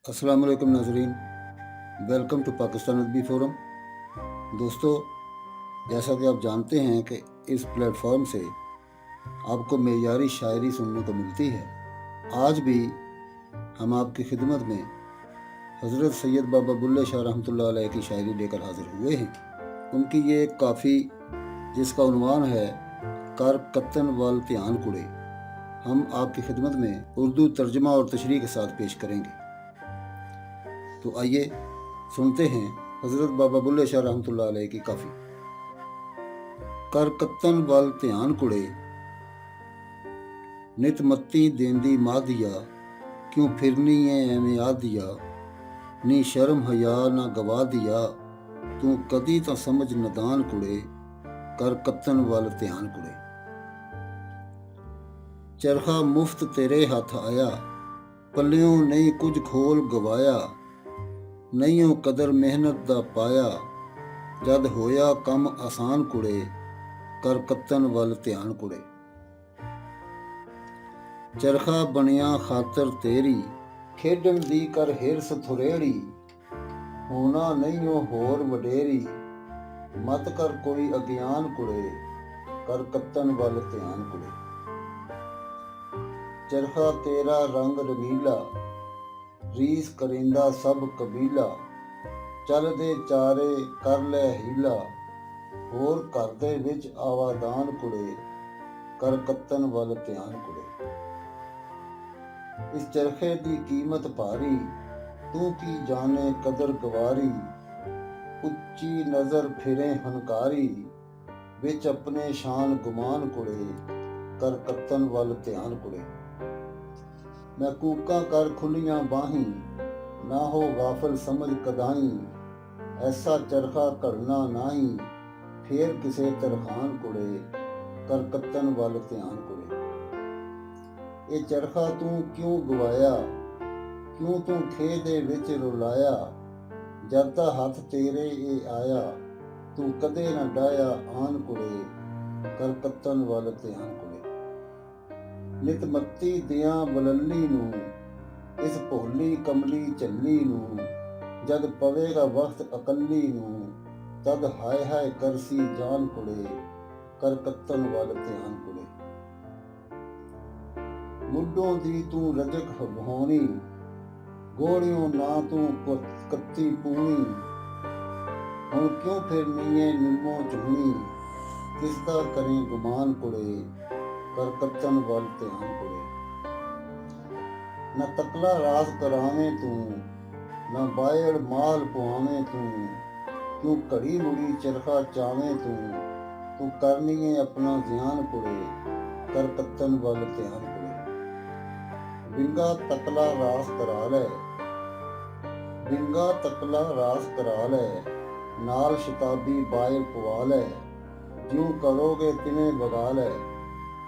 अस्सलाम वालेकुम नाजरीन, वेलकम टू पाकिस्तान अदबी फोरम। दोस्तों, जैसा कि आप जानते हैं कि इस प्लेटफॉर्म से आपको मेयारी शायरी सुनने को मिलती है। आज भी हम आपकी खिदमत में हज़रत सैयद बाबा बुल्ले शाह रहमतुल्लाह अलैह की शायरी लेकर हाजिर हुए हैं। उनकी ये एक काफ़ी जिसका उन्वान है कर कत्तन वाल ध्यान कुड़े, हम आपकी खिदमत में उर्दू तर्जमा और तशरीह के साथ पेश करेंगे। तो आइए सुनते हैं हज़रत बाबा बुल्ले शाह रहमतुल्लाह अलैह की काफ़ी। कर कत्तन वाल ध्यान कुड़े, नित मत्ती देंदी मादिया, क्यों फिरनी है एवें आदिया, नी शर्म हया ना गवा दिया, तू कदी तो समझ नदान कुड़े, कर कत्तन वाल ध्यान कुड़े। चरखा मुफ्त तेरे हथ आया, पल्लियों नहीं कुछ खोल गवाया, नहीं कदर मेहनत दा पाया, जद होया कम आसान कुड़े, कर कत्तन वल ध्यान कुड़े। चरखा बनिया खातर तेरी, खेडन दी कर हिरस थुरेड़ी, होना नहीं होर वडेरी, मत कर कोई अज्ञान कुड़े, कर कत्तन वल ध्यान कुड़े। चरखा तेरा रंग रंगीला, रीस करिंदा सब कबीला, चल दे चारे कर लै हीला, होर घर दे विच आवादान कुड़े, कर कत्तन वल ध्यान कुड़े। इस चरखे दी कीमत भारी, तू की जाने कदर गवारी, उच्ची नजर फिरे हनकारी, विच अपने शान गुमान कुड़े, कर कत्तन वल ध्यान कुड़े। मैं कूका कर खुलियां बाहीं, ना हो गाफल समझ कदाई, ऐसा चरखा घड़ना नाही, फेर किसे तरखान कुड़े, कर कत्तन वल ध्यान कुड़े। ये चरखा तू क्यों गवाया, क्यों तू खे दे विच रुलाया, जद दा हथ तेरे ए आया, तू कदे न डाया आन कुड़े, कर कत्तन वल ध्यान कुड़े। नित मत्ती दियां बलल्ली नूं, इस भोली कमली झल्ली नूं, जद पवेगा वक्त अकल्ली नूं, तद हाय हाय करसी जान कुड़े, कर कत्तन वल ध्यान कुड़े। मुड्डों दी तू रजक भौनी, गोड़ियों ना तू कत्ती पूनी, हुण क्यों फिरनीए निम्मो चुहनी, किसदा करें गुमान कुड़े, कर कत्तन वल ध्यान कुड़े। न तकला रास करावें तू, न बायड़ माल पुआवें तू, क्यों घड़ी मुड़ी चरखा चावें तू, तू करनीए अपना ध्यान कुड़े, कर कत्तन वल ध्यान कुड़े। बिंगा तकला रास करा लै, बिंगा तकला रास करा लै, नाल शताबी बायड़ पुआ लै, ज्यों करोगे तिवें बगा लै,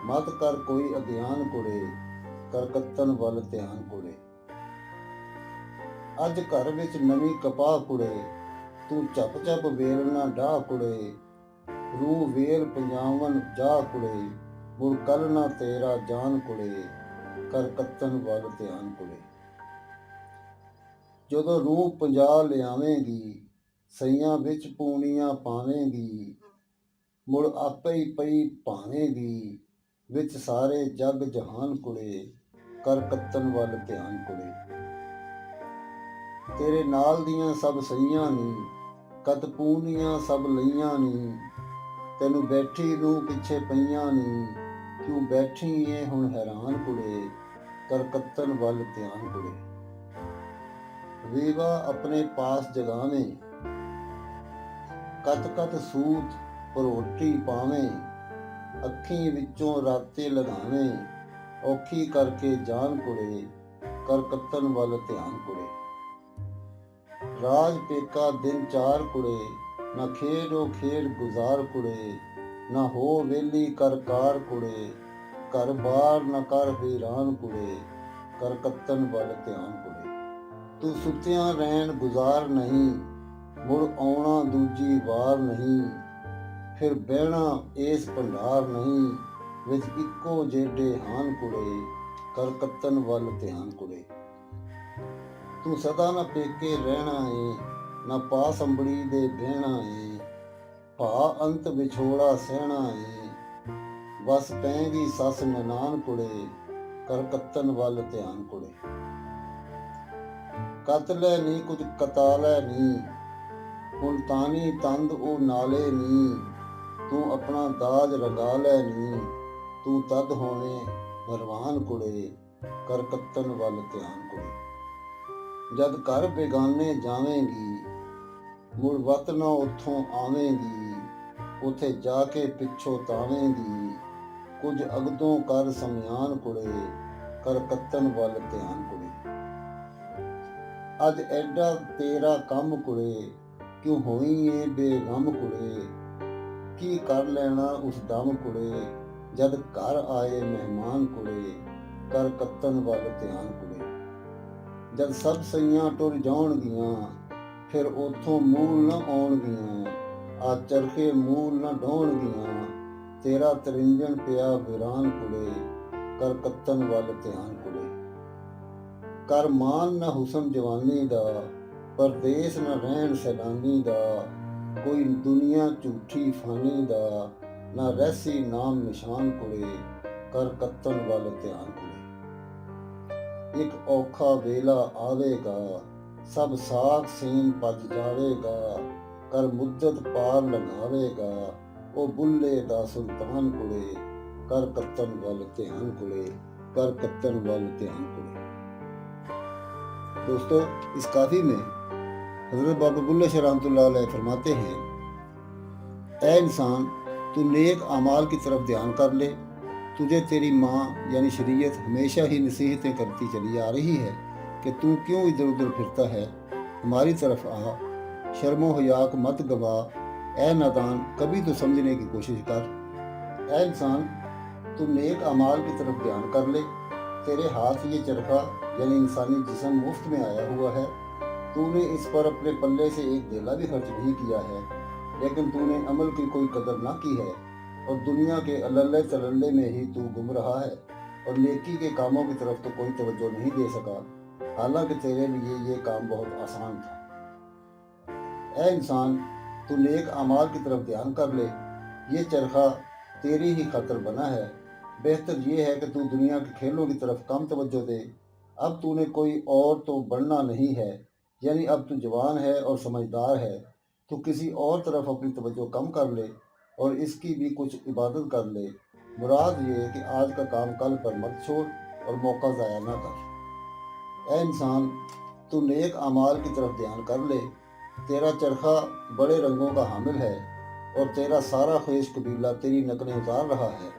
मत कर कोई अज्ञान कुड़े, कर कत्तन वल ध्यान कुड़े। अज घर विच नवीं कपाह कुड़े, तू झप झप वेलना डाह कुड़े, रूह वेल पंजावन जा कुड़े, मुड़ कल ना तेरा जान कुड़े, कर कत्तन वल ध्यान कुड़े। जदों रूह पंजा लियावेंगी, सईयां विच पूनियां पावेंगी, मुड़ आपे ही पई भावेंगी, विच सारे जग जहान कुड़े, कर कत्तन वल ध्यान कुड़े। तेरे नाल दियां सब सईयां नी, कद पूनियां सब लईयां नी, तैनू बैठी नूं पिछे पईयां नी, क्यों बैठी ए हुण हैरान कुड़े, कर कत्तन वल ध्यान कुड़े। वीवा अपने पास जगावें, कत कत सूत परोटी पावें, अखीं विचों राते लगावें, औखी करके जान कुड़े, कर कत्तन वल ध्यान कुड़े। राज पेका दिन चार कुड़े, ना खेडो खेड गुजार कुड़े, ना हो वेली कर कार कुड़े, घर बार न कर वीरान कुड़े, कर कत्तन वल ध्यान कुड़े। तू सुत्तियां रहन गुजार नहीं, मुड़ आउणा दूजी वार नहीं, फिर बहना इस भंडार नहीं, विच इक्को जेडे हान कुड़े, कर कत्तन वल ध्यान कुड़े। ਤੂੰ ਸਦਾ ਨਾ ਪੇਕੇ ਰਹਿਣਾ ਏ, ਨਾ ਪਾਸ ਅੰਬੜੀ ਦੇ ਬਹਿਣਾ ਏ, ਭਾ ਅੰਤ ਵਿਛੋੜਾ ਸਹਿਣਾ ਏ, ਬਸ ਪੈਂਗੀ ਸੱਸ ਨਨਾਣ ਕੁੜੇ, ਕਰ ਕੱਤਨ ਵੱਲ ਧਿਆਨ ਕੁੜੇ। ਕੱਤ ਲੈ ਨੀ ਕੁਝ ਕਤਾ ਲੈ ਨੀ, ਹੁਣ ਤਾਨੀ ਤੰਦ ਉਹ ਨਾਲੇ ਨੀ, ਤੂੰ ਆਪਣਾ ਦਾਜ ਰੰਗਾ ਲੈ ਨੀ, ਤੂੰ ਤਦ ਹੋਣੇ ਮਰਵਾਨ ਕੁੜੇ, ਕਰ ਕੱਤਨ ਵੱਲ ਧਿਆਨ ਕੁੜੇ। ਜਦ ਘਰ ਬੇਗਾਨੇ ਜਾਵੇਂਗੀ, ਮੁੜ ਵਤ ਨਾ ਉੱਥੋਂ ਆਵੇਂਗੀ, ਉਥੇ ਜਾ ਕੇ ਪਿੱਛੋਂ ਤਾਵੇਂਗੀ, ਕੁਝ ਅਗਦੋਂ ਕਰ ਸਮਿਆਨ ਕੁੜੇ, ਕਰ ਕੱਤਨ ਵੱਲ ਧਿਆਨ ਕੁੜੇ। ਅੱਜ ਐਡਾ ਤੇਰਾ ਕੰਮ ਕੁੜੇ, ਕਿਉਂ ਹੋਈ ਏ ਬੇਗਮ ਕੁੜੇ, ਕੀ ਕਰ ਲੈਣਾ ਉਸ ਦਮ ਕੁੜੇ, ਜਦ ਘਰ ਆਏ ਮਹਿਮਾਨ ਕੁੜੇ, ਕਰ ਕੱਤਨ ਵੱਲ ਧਿਆਨ ਕੁੜੇ। ਜਦ ਸਭ ਸਈਆਂ ਟੁਰ ਜਾਣਗੀਆਂ, ਫਿਰ ਉਥੋਂ ਮੂਲ ਨਾ ਆਉਣਗੀਆਂ, ਆ ਚਰਖੇ ਮੂਲ ਨਾ ਡਾਉਣਗੀਆਂ, ਤੇਰਾ ਤਰਿੰਜਣ ਪਿਆ ਵੀਰਾਨ ਕੁੜੇ, ਕਰ ਕੱਤਨ ਵੱਲ ਧਿਆਨ ਕੁੜੇ। ਕਰ ਮਾਨ ਨਾ ਹੁਸਨ ਜਵਾਨੀ ਦਾ, ਪਰਦੇਸ ਨਾ ਰਹਿਣ ਸੈਲਾਨੀ ਦਾ, ਕੋਈ ਦੁਨੀਆ ਝੂਠੀ ਫਾਨੀ ਦਾ, ਨਾ ਰਹਿਸੀ ਨਾਮ ਨਿਸ਼ਾਨ ਕੁੜੇ, ਕਰ ਕੱਤਨ ਵੱਲ ਧਿਆਨ ਕੁੜੇ। ਇੱਕ ਔਖਾ ਵੇਲਾ ਆਵੇਗਾ, ਸਭ ਸਾਖ ਸੀਨ ਭੱਜ ਜਾਵੇਗਾ, ਕਰ ਮੁੱਦਤ ਪਾਰ ਲੰਘਾਵੇਗਾ, ਉਹ ਬੁੱਲੇ ਦਾ ਸੁਲਤਾਨ ਕੁੜੇ, ਕਰ ਕੱਤਨ ਵੱਲ ਧਿਆਨ ਕੁੜੇ, कर कत्तन वाल ध्यान कुड़े। दोस्तों, इस काफी में हजरत बाबा बुल्ले शाह रहमतुल्लाह अलैह फरमाते हैं, ऐ इंसान, तू नेक अमाल की तरफ ध्यान कर ले। तुझे तेरी माँ यानी शरीयत हमेशा ही नसीहतें करती चली आ रही है कि तू क्यों इधर उधर फिरता है, हमारी तरफ आ, शर्मो हयाक मत गवा, ऐ नादान कभी तो समझने की कोशिश कर। ऐ इंसान, तू नेक अमाल की तरफ ध्यान कर ले। तेरे हाथ ये चरखा यानी इंसानी जिस्म मुफ्त में आया हुआ है। तूने इस पर अपने पल्ले से एक धेला भी खर्च नहीं किया है, लेकिन तूने अमल की कोई कदर ना की है और दुनिया के अल्ले तलल्ले में ही तू गुम रहा है और नेकी के कामों की तरफ तो कोई तवज्जो नहीं दे सका, हालांकि तेरे लिए ये काम बहुत आसान था। ऐ इंसान, तू नेक अमाल की तरफ ध्यान कर ले। ये चरखा तेरी ही खातिर बना है। बेहतर ये है कि तू दुनिया के खेलों की तरफ कम तवज्जो दे। अब तूने कोई और तो बढ़ना नहीं है, यानी अब तू जवान है और समझदार है। तू किसी और तरफ अपनी तवज्जो कम कर ले और इसकी भी कुछ इबादत कर ले। मुराद ये कि आज का काम कल पर मत छोड़ और मौका ज़ाया ना कर। ऐ इंसान, तू नेक अमाल की तरफ ध्यान कर ले। तेरा चरखा बड़े रंगों का हामिल है और तेरा सारा ख्वेश कबीला तेरी नकलें उतार रहा है।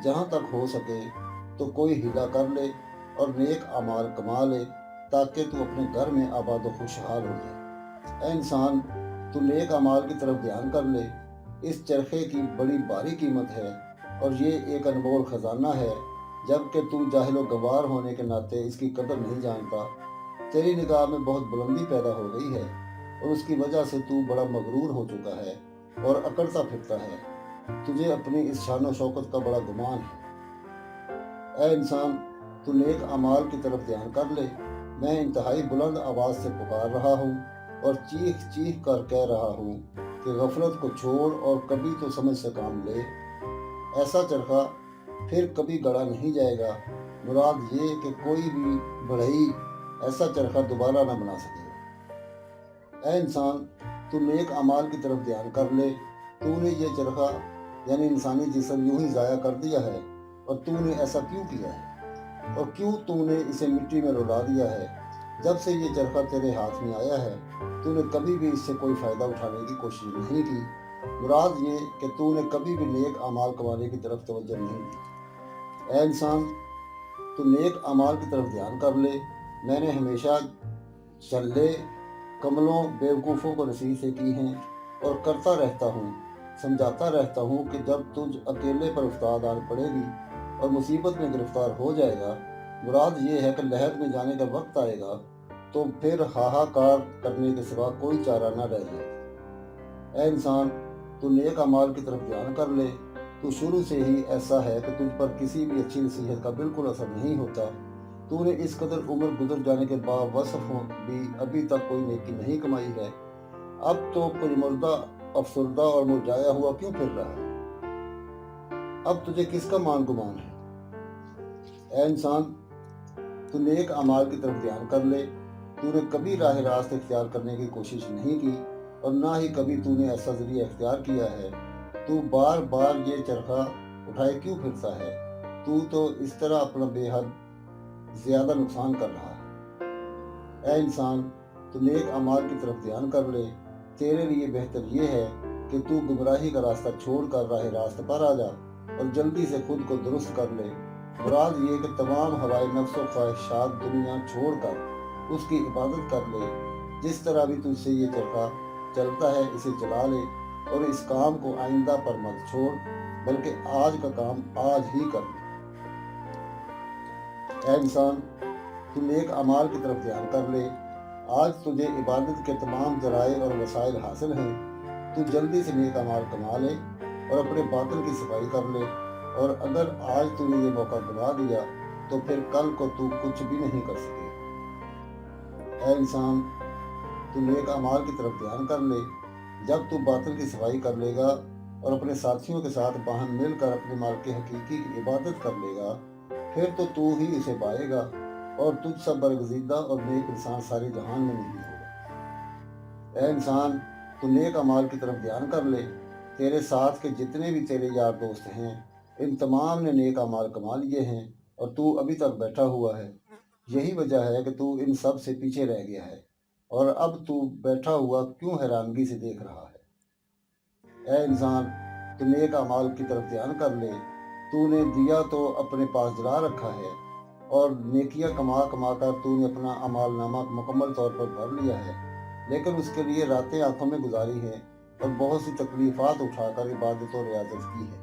जहाँ तक हो सके तो कोई हीला कर ले और नेक अमाल कमा ले, ताकि तू अपने घर में आबाद व खुशहाल हो जाए। ऐ इंसान, तू नेक अमाल की तरफ ध्यान कर ले। इस चरखे की बड़ी भारी कीमत है और ये एक अनमोल खजाना है, जबकि तू जाहिल गवार होने के नाते इसकी कदर नहीं जानता। तेरी निगाह में बहुत बुलंदी पैदा हो गई है और उसकी वजह से तू बड़ा मगरूर हो चुका है और अकड़ता फिरता है। तुझे अपनी इस शान शौकत का बड़ा गुमान है। ऐ इंसान, तू नेक अमाल की तरफ ध्यान कर ले। मैं इंतहाई बुलंद आवाज़ से पुकार रहा हूँ और चीख चीख कर कह रहा हूँ कि गफलत को छोड़ और कभी तो समझ से काम ले। ऐसा चरखा फिर कभी गढ़ा नहीं जाएगा। मुराद ये कि कोई भी बढ़ई ऐसा चरखा दोबारा ना बना सकेगा। ऐ इंसान, तू नेक अमाल की तरफ ध्यान कर ले। तूने ये चरखा यानी इंसानी जिस्म यूं ही ज़ाया कर दिया है और तूने ऐसा क्यों किया है और क्यों तूने इसे मिट्टी में रुला दिया है। जब से ये चरखा तेरे हाथ में आया है, तूने कभी भी इससे कोई फ़ायदा उठाने की कोशिश नहीं की। मुराद ये कि तूने कभी भी नेक अमाल कमाने की तरफ तवज्जो नहीं दी। ऐ इंसान, तू नेक अमाल की तरफ ध्यान कर ले। मैंने हमेशा चल्ले कमलों बेवकूफ़ों को नसीहतें की हैं और करता रहता हूँ, समझाता रहता हूँ कि जब तुझ अकेले पर उस्ताद आन पड़ेगी और मुसीबत में गिरफ्तार हो जाएगा, मुराद ये है कि लहर में जाने का वक्त आएगा तो फिर हाहाकार करने के सिवा कोई चारा न रह जाए। ऐ इंसान, तू नेक अमाल की तरफ ध्यान कर ले। तू शुरू से ही ऐसा है कि तुझ पर किसी भी अच्छी नसीहत का बिल्कुल असर नहीं होता। तूने इस कदर उम्र गुजर जाने के बावसफ भी अभी तक कोई नेकी नहीं कमाई है। अब तो पजमुर्दा, अफसरदा और मुरझाया हुआ क्यों फिर रहा है? अब तुझे किसका मान गुमान है? ऐ इंसान, तू नेक अमाल की तरफ ध्यान कर ले। तूने कभी राह रास्त इख्तियार करने की कोशिश नहीं की और ना ही कभी तूने ऐसा जरिया इख्तियार किया है। तू बार बार ये चरखा उठाए क्यों फिरता है? तू तो इस तरह अपना बेहद ज्यादा नुकसान कर रहा है। ऐ इंसान, तू नेक अमाल की तरफ ध्यान कर ले। तेरे लिए बेहतर ये है कि तू गुमराही का रास्ता छोड़कर राह रास्त पर आ जा और जल्दी से खुद को दुरुस्त कर ले। मुराद ये कि तमाम हवाए नफ्स व ख्वाहिशात दुनिया छोड़कर उसकी इबादत कर ले। जिस तरह भी तुझसे ये चरखा चलता है इसे चला ले और इस काम को आइंदा पर मत छोड़, बल्कि आज का काम आज ही कर ले। ऐ इंसान, तू नेक अमाल की तरफ ध्यान कर ले। आज तुझे इबादत के तमाम जराए और वसाइल हासिल हैं। तू जल्दी से नेक अमाल कमा ले और अपने बातिल की सफाई कर ले। और अगर आज तूने ये मौका गंवा दिया तो फिर कल को तू कुछ भी नहीं कर सकेगा। ऐ इंसान, तू नेक अमाल की तरफ ध्यान कर ले। जब तू बातिल की सफाई कर लेगा और अपने साथियों के साथ बाहम मिलकर अपने मालिक हकीकी की इबादत कर लेगा, फिर तो तू ही इसे पाएगा और तुझ सा बरगजीदा और नेक इंसान सारे जहान में नहीं होगा। ऐ इंसान, तू नेक अमाल की तरफ ध्यान कर ले। तेरे साथ के जितने भी तेरे यार दोस्त हैं, इन तमाम ने नेक अमाल कमा लिए हैं और तू अभी तक बैठा हुआ है। यही वजह है कि तू इन सब से पीछे रह गया है और अब तू बैठा हुआ क्यों हैरानगी से देख रहा है। ऐ इंसान, तू नेक अमाल की तरफ ध्यान कर ले। तूने दिया तो अपने पास जला रखा है और नेकियां कमा कमा कर तूने अपना अमाल नामा मुकम्मल तौर पर भर लिया है, लेकिन उसके लिए रातें आंखों में गुजारी हैं और बहुत सी तकलीफात उठाकर इबादत और रियाजत की है।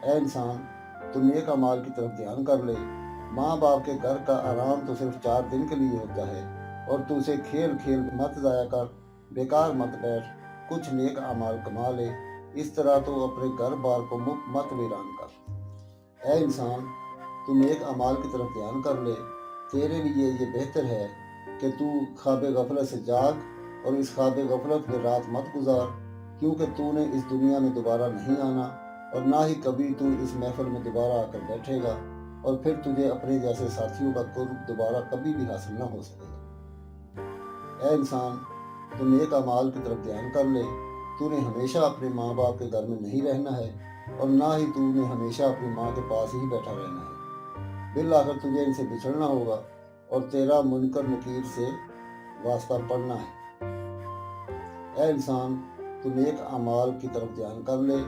ऐ इंसान, तू नेक अमाल की तरफ ध्यान कर ले। माँ बाप के घर का आराम तो सिर्फ 4 दिन के लिए होता है और तू उसे खेल खेल मत ज़ाया कर, बेकार मत बैठ, कुछ नेक अमाल कमा ले। इस तरह तो अपने घर बार को मत वीरान कर। ऐ इंसान, तू नेक अमाल की तरफ ध्यान कर ले। तेरे लिए ये बेहतर है कि तू ख्वाब गफलत से जाग और इस ख्वाब गफलत में रात मत गुजार, क्योंकि तूने इस दुनिया में दोबारा नहीं आना और ना ही कभी तू इस महफिल में दोबारा आकर बैठेगा और फिर तुझे अपने जैसे साथियों का कुर्ब दोबारा कभी भी हासिल न हो सकेगा। ऐ इंसान, तू नेक अमाल की तरफ ध्यान कर ले। तूने हमेशा अपने माँ बाप के घर में नहीं रहना है और ना ही तूने हमेशा अपनी माँ के पास ही बैठा रहना है। बिल आखिर तुझे इनसे बिछड़ना होगा और तेरा मुनकर नकीर से वास्ता पड़ना है। ऐ इंसान, तू नेक अमाल की तरफ ध्यान कर ले,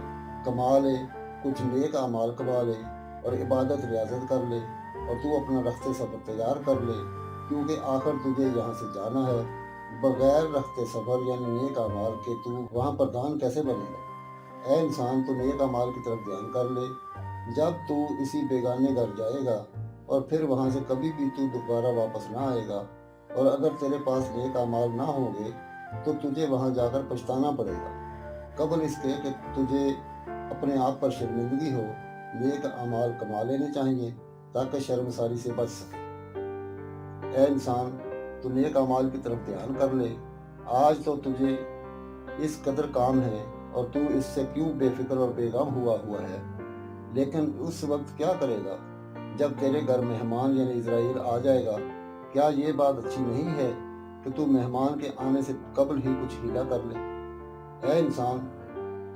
कमा ले, कुछ नेक अमाल कमा ले और इबादत रियाजत कर ले और तू अपना रफ्ते सफ़र तैयार कर ले, क्योंकि आखिर तुझे यहाँ से जाना है। बगैर रफ्ते सफ़र यानी नेक अमाल के तू वहाँ प्रधान कैसे बनेगा। ऐ इंसान, तू नेक अमाल की तरफ ध्यान कर ले। जब तू इसी बेगाने घर जाएगा और फिर वहाँ से कभी भी तू दोबारा वापस ना आएगा और अगर तेरे पास नेक अमाल ना होंगे तो तुझे वहाँ जाकर पछताना पड़ेगा। कबल इसके कि तुझे अपने आप पर शर्मिंदगी हो, नेक अमाल कमा लेने चाहिए ताकि शर्मसारी से बच सके। ऐ इंसान, तू नेक अमाल की तरफ ध्यान कर ले। आज तो तुझे इस कदर काम है और तू इससे क्यों बेफिक्र और बेगम हुआ है, लेकिन उस वक्त क्या करेगा जब तेरे घर मेहमान यानी इजराइल आ जाएगा? क्या ये बात अच्छी नहीं है कि तू मेहमान के आने से कबल ही कुछ हीला कर ले। ऐ इंसान,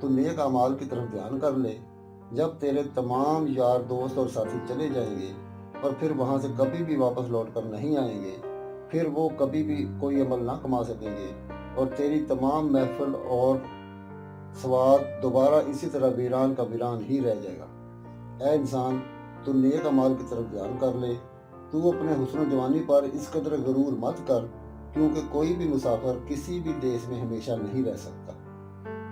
तू नेक अमाल की तरफ ध्यान कर ले। जब तेरे तमाम यार दोस्त और साथी चले जाएंगे और फिर वहाँ से कभी भी वापस लौट कर नहीं आएंगे, फिर वो कभी भी कोई अमल ना कमा सकेंगे और तेरी तमाम महफिल और स्वाद दोबारा इसी तरह वीरान का वीरान ही रह जाएगा। ऐ इंसान, तू नेक अमाल की तरफ ध्यान कर ले। तू अपने हुस्न जवानी पर इस कदर गरूर मत कर, क्योंकि कोई भी मुसाफिर किसी भी देश में हमेशा नहीं रह सकता।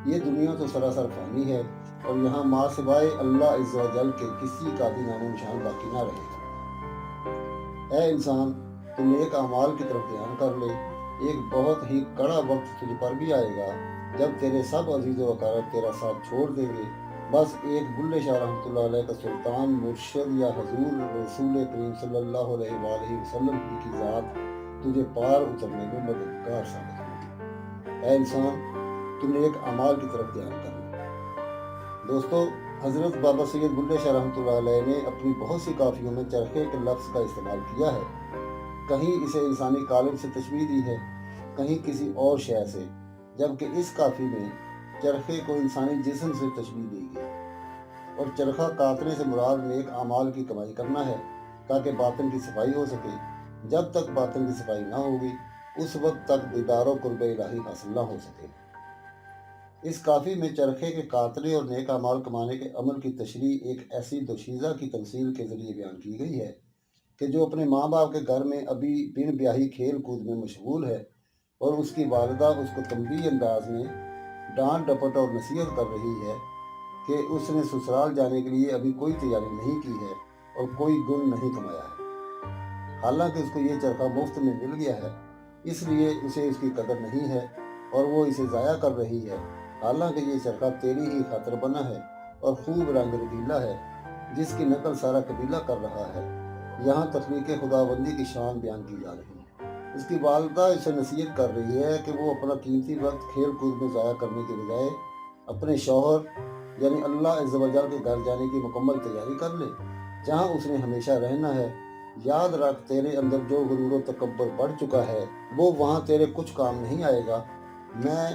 ये दुनिया तो सरासर फानी है और यहाँ माँ सिवाय अल्लाह इज़्ज़ा व जल के किसी का भी नामो निशान बाकी ना रहेगा। ऐ इंसान, तू नेक अमाल की तरफ ध्यान कर ले। एक बहुत ही कड़ा वक्त तुझ पर भी आएगा जब तेरे सब अजीज़ व अकारब तेरा साथ छोड़ देंगे बस एक बुल्ले शाह रहमतुल्लाह अलैह का सुल्तान मुर्शिद या हजूर रसूल करीम सल्लल्लाहु अलैहि वसल्लम की ज़ात तुझे पार उतरने में मददगार साबित होगी। ऐ इंसान, तुमने एक अमाल की तरफ ध्यान करना। दोस्तों, हज़रत बाबा सैयद बुल्ले शाह रहमतुल्लाह अलैह ने अपनी बहुत सी काफ़ियों में चरखे के लफ्ज़ का इस्तेमाल किया है। कहीं इसे इंसानी कालिब से तशबीह दी है, कहीं किसी और शय से, जबकि इस काफ़ी में चरखे को इंसानी जिस्म से तशबीह दी गई। और चरखा कातने से मुराद नेक आमाल की कमाई करना है, ताकि बातिन की सफाई हो सके। जब तक बातिन की सफाई ना होगी, उस वक्त तक दीदार और कुर्ब इलाही हासिल ना हो सके। इस काफ़ी में चरखे के कातने और नेक आमाल कमाने के अमल की तशरीह एक ऐसी दोशीज़ा की तमसील के ज़रिए बयान की गई है कि जो अपने माँ बाप के घर में अभी बिन ब्याही खेल कूद में मशगूल है और उसकी वालिदा उसको तंबीह अंदाज में डांट डपट और नसीहत कर रही है कि उसने ससुराल जाने के लिए अभी कोई तैयारी नहीं की है और कोई गुण नहीं कमाया है। हालांकि उसको ये चरखा मुफ्त में मिल गया है, इसलिए उसे उसकी कदर नहीं है और वो इसे ज़ाया कर रही है। हालांकि ये चरखा तेरी ही खातिर बना है और खूब रंग रंगीला है, जिसकी नकल सारा कबीला कर रहा है। यहाँ तख्लीक खुदाबंदी की शान बयान की जा रही है। उसकी वालदा इसे नसीहत कर रही है कि वो अपना कीमती वक्त खेल कूद में ज़ाया करने के बजाय अपने शौहर यानी अल्लाह अज़्ज़ व जल के घर जाने की मुकम्मल तैयारी कर ले, जहाँ उसने हमेशा रहना है। याद रख, तेरे अंदर जो गुरूर व तकब्बुर बढ़ चुका है, वो वहाँ तेरे कुछ काम नहीं आएगा। मैं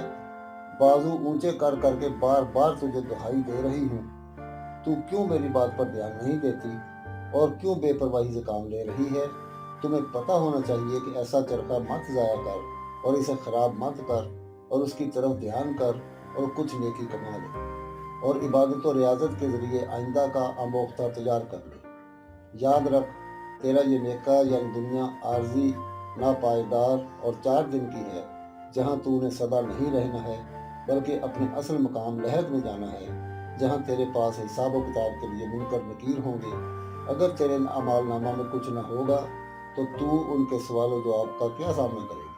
बाजू ऊंचे कर करके बार बार तुझे दुहाई दे रही हूँ, तू क्यों मेरी बात पर ध्यान नहीं देती और क्यों बेपरवाही से काम ले रही है? तुम्हें पता होना चाहिए कि ऐसा चरखा मत ज़ाया कर और इसे ख़राब मत कर और उसकी तरफ ध्यान कर और कुछ नेकी कमा ले और इबादत और रियाजत के ज़रिए आइंदा का अमोख्ता तैयार कर ले। याद रख, तेरा ये नेका यानी दुनिया आर्जी, नापायदार और 4 दिन की है, जहाँ तूने सदा नहीं रहना है, बल्कि अपने असल मकाम लहद में जाना है, जहाँ तेरे पास हिसाब व किताब के लिए मुनकर नकीर होंगे। अगर तेरे अमाल नामा में कुछ न होगा, तो तू उनके सवाल व जवाब का क्या सामना करेगा?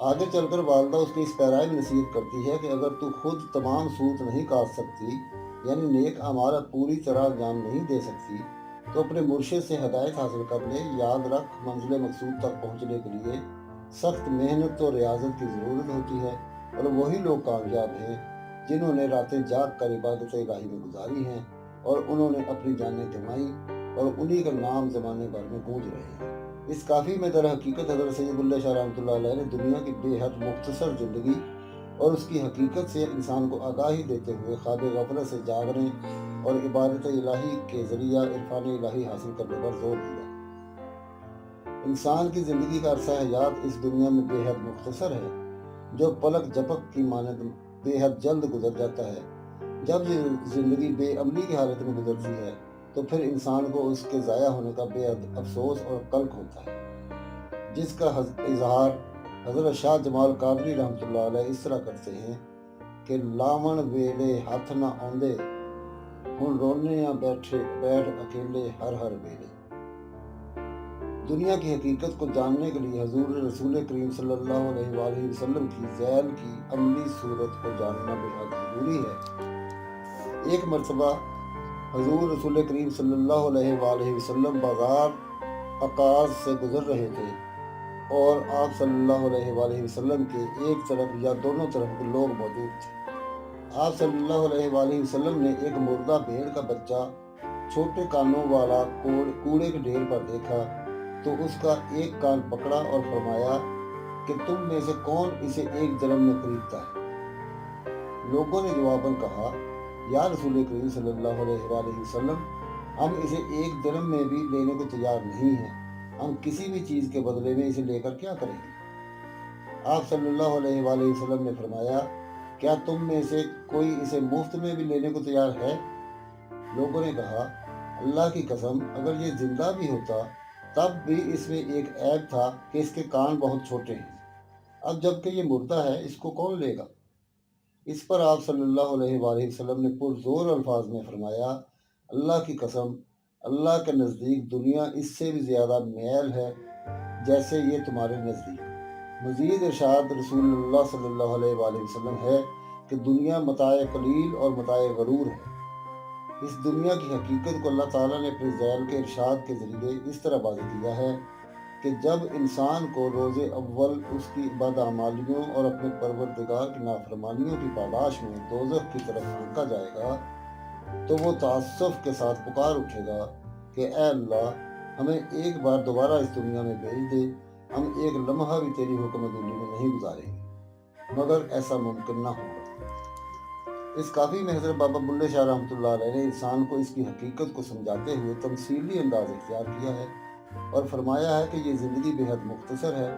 आगे चलकर वालदा उसकी इस पैराए में नसीहत करती है कि अगर तू खुद तमाम सूत नहीं काट सकती, यानी नेक अमाल पूरी तरह अंजाम नहीं दे सकती, तो अपने मुर्शिद से हदायत हासिल कर ले। याद रख, मंजिल मकसूद तक पहुँचने के लिए सख्त मेहनत और रियाजत की ज़रूरत होती है और वही लोग कामयाब हैं जिन्होंने रातें जाग कर इबादत इलाही में गुजारी हैं और उन्होंने अपनी जानें गंवाई और उन्हीं का नाम ज़माने भर में गूंज रहे हैं। इस काफ़ी में दर हकीकत हज़रत सैयद बुल्ले शाह रहमतुल्लाह अलैह ने दुनिया की बेहद मुख्तसर ज़िंदगी और उसकी हकीकत से इंसान को आगाही देते हुए ख्वाब गफलत से जागने और इबादत इलाही के ज़रिया इरफान इलाही हासिल करने पर जोर दिया। इंसान की ज़िंदगी का अरसा हयात इस दुनिया में बेहद मुख्तसर है, जो पलक झपक की मानद बेहद जल्द गुजर जाता है। जब ये ज़िंदगी बेअमली की हालत में गुजरती है, तो फिर इंसान को उसके ज़ाया होने का बेहद अफसोस और कल्क होता है, जिसका इजहार हज़रत शाह जमाल कादरी रहमतुल्लाह अलैह इस तरह करते हैं कि लावण वेले हाथ न आउंदे, हुण रोने या बैठ अकेले हर वेले। दुनिया की हकीकत को जानने के लिए हजूर रसूल करीम सल्लल्लाहु अलैहि वसल्लम की ज़ैल की अमली सूरत को जानना बेहद ज़रूरी है। एक मरतबा हजूर रसूल करीम सल्लल्लाहु अलैहि वसल्लम बाज़ार अकाज से गुजर रहे थे और आप सल्लल्लाहु अलैहि वसल्लम के एक तरफ या दोनों तरफ के लोग मौजूद थे। आप सल्लल्लाहु अलैहि वसल्लम ने एक मुर्दा भेड़ का बच्चा छोटे कानों वाला कूड़े के ढेर पर देखा, तो उसका एक कान पकड़ा और फरमाया कि तुम में से कौन इसे एक दिरहम में खरीदता है? लोगों ने जवाबन कहा, या रसूल करीम सल्लल्लाहु अलैहि वसल्लम, हम इसे एक दिरहम में भी लेने को तैयार नहीं हैं। हम किसी भी चीज़ के बदले में इसे लेकर क्या करेंगे? आप सल्लल्लाहु अलैहि वसल्लम ने फरमाया, क्या तुम में से कोई इसे मुफ्त में भी लेने को तैयार है? लोगों ने कहा, अल्लाह की कसम, अगर ये जिंदा भी होता तब भी इसमें एक ऐब था कि इसके कान बहुत छोटे हैं। अब जबकि ये मुर्दा है, इसको कौन लेगा? इस पर आप सल्लल्लाहु अलैहि वसल्लम ने पुरजोर अल्फाज में फरमाया, अल्लाह की कसम, अल्लाह के नज़दीक दुनिया इससे भी ज़्यादा मैल है जैसे ये तुम्हारे नज़दीक। मज़ीद इरशाद रसूलुल्लाह सल्लल्लाहु अलैहि वसल्लम है कि दुनिया मताए कलील और मताए गरूर है। اس دنیا کی حقیقت کو اللہ تعالیٰ نے اپنے ذیل کے ارشاد کے ذریعے اس طرح واضح کیا ہے کہ جب انسان کو روز اول اس کی بدعمالیوں اور اپنے پروردگار کی نافرمانیوں کی پاداش میں دوزخ کی طرف پھینکا جائے گا تو وہ تعصف کے ساتھ پکار اٹھے گا کہ اے اللہ ہمیں ایک بار دوبارہ اس دنیا میں بھیج دے، ہم ایک لمحہ بھی تیری حکم دلی میں نہیں گزاریں گے، مگر ایسا ممکن نہ ہوگا۔ اس کافی میں حضرت بابا بلے شاہ رحمۃ اللہ علیہ نے انسان کو اس کی حقیقت کو سمجھاتے ہوئے تمثیلی انداز اختیار کیا ہے اور فرمایا ہے کہ یہ زندگی بے حد مختصر ہے،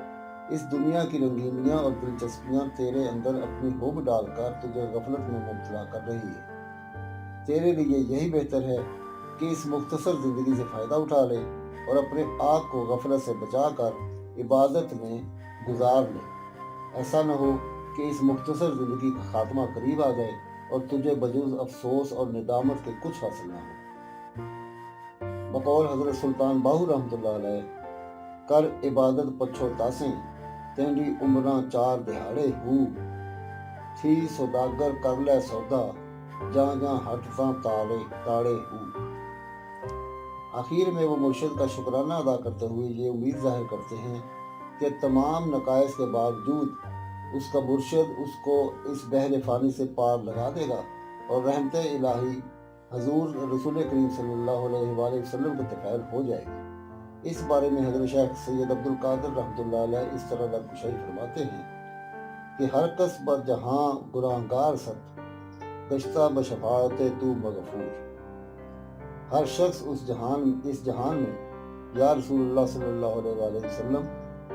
اس دنیا کی رنگینیاں اور دلچسپیاں تیرے اندر اپنی ہوب ڈال کر تجھے غفلت میں مبتلا کر رہی ہے۔ تیرے لیے یہی بہتر ہے کہ اس مختصر زندگی سے فائدہ اٹھا لے اور اپنے آپ کو غفلت سے بچا کر عبادت میں گزار لے۔ ایسا نہ ہو کہ اس مختصر زندگی کا خاتمہ قریب آ جائے اور تجھے بجز افسوس اور ندامت کے کچھ حاصل نہ ہو۔ بقول حضرت سلطان باہو رحمۃ اللہ علیہ، کر عبادت پچھو تاسیں تینڈی عمراں چار دہاڑے ہو، تھی سوداگر کر لے سودا جہاں جہاں ہٹتاں تاڑے ہو۔ آخر میں وہ مرشد کا شکرانہ ادا کرتے ہوئے یہ امید ظاہر کرتے ہیں کہ تمام نقائص کے باوجود اس کا مرشد اس کو اس بحر فانی سے پار لگا دے گا اور رحمت الہی حضور رسول کریم صلی اللہ علیہ وآلہ وسلم کے طفیل ہو جائے گی۔ اس بارے میں حضرت شیخ سید عبد القادر رحمۃ اللہ علیہ اس طرح درگشائی فرماتے ہیں کہ ہر کس بر جہاں گناہگار ست گشتہ بشفاعت تو مغفور۔ ہر شخص اس جہان میں یا رسول اللہ صلی اللہ علیہ وآلہ وسلم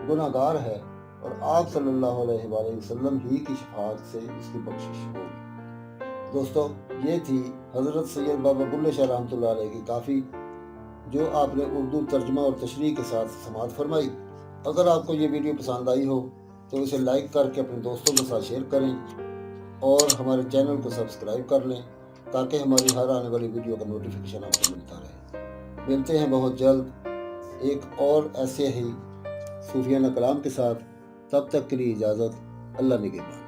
گناہ گار ہے اور آپ صلی اللہ علیہ وآلہ وسلم ہی کی شفاعت سے اس کی بخشش ہوگی۔ دوستو، یہ تھی حضرت سید بابا بلے شاہ رحمۃ اللہ علیہ کی کافی، جو آپ نے اردو ترجمہ اور تشریح کے ساتھ سماعت فرمائی۔ اگر آپ کو یہ ویڈیو پسند آئی ہو تو اسے لائک کر کے اپنے دوستوں کے ساتھ شیئر کریں اور ہمارے چینل کو سبسکرائب کر لیں تاکہ ہماری ہر آنے والی ویڈیو کا نوٹیفیکیشن آپ کو ملتا رہے۔ ملتے ہیں بہت جلد ایک اور ایسے ہی صوفیانہ کلام کے ساتھ، تب تک کے لیے اجازت، اللہ نگہبان۔